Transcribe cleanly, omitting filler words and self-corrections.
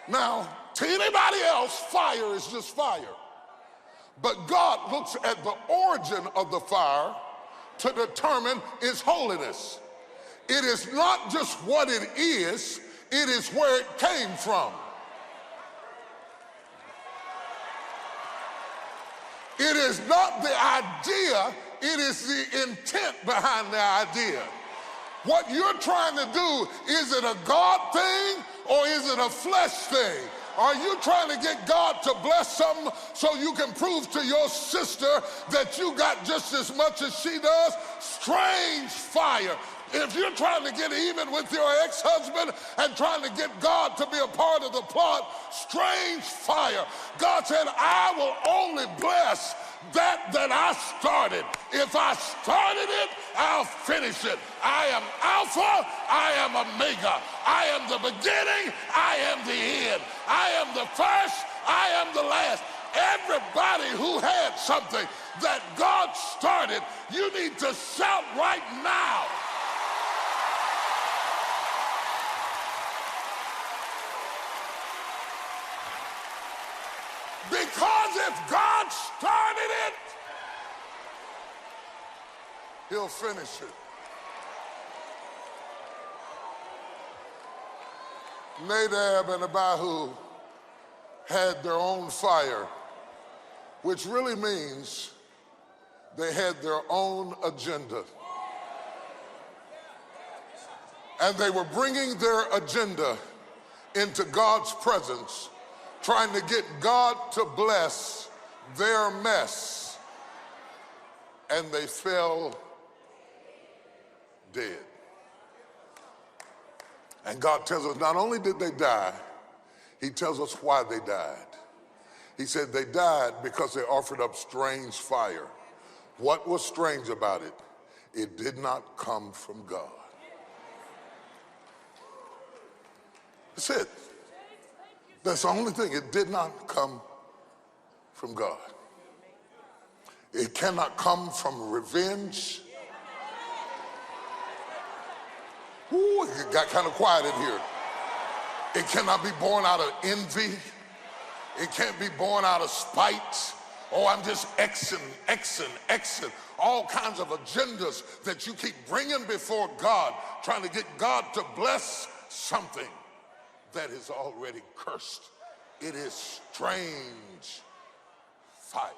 Now, to anybody else, fire is just fire. But God looks at the origin of the fire to determine its holiness. It is not just what it is where it came from. It is not the idea, it is the intent behind the idea. What you're trying to do, is it a God thing or is it a flesh thing? Are you trying to get God to bless something so you can prove to your sister that you got just as much as she does? Strange fire. If you're trying to get even with your ex-husband and trying to get God to be a part of the plot, strange fire. God said, I will only bless that I started. If I started it, I'll finish it. I am Alpha, I am Omega. I am the beginning, I am the end. I am the first, I am the last. Everybody who had something that God started, you need to shout right now. Because if God started it, he'll finish it. Nadab and Abihu had their own fire, which really means they had their own agenda. And they were bringing their agenda into God's presence, trying to get God to bless their mess, and they fell dead. And God tells us not only did they die, he tells us why they died. He said they died because they offered up strange fire. What was strange about it? It did not come from God. That's it. That's the only thing. It did not come from God. It cannot come from revenge. Ooh, it got kind of quiet in here. It cannot be born out of envy. It can't be born out of spite. Oh, I'm just Xing. All kinds of agendas that you keep bringing before God, trying to get God to bless something that is already cursed. It is strange fire.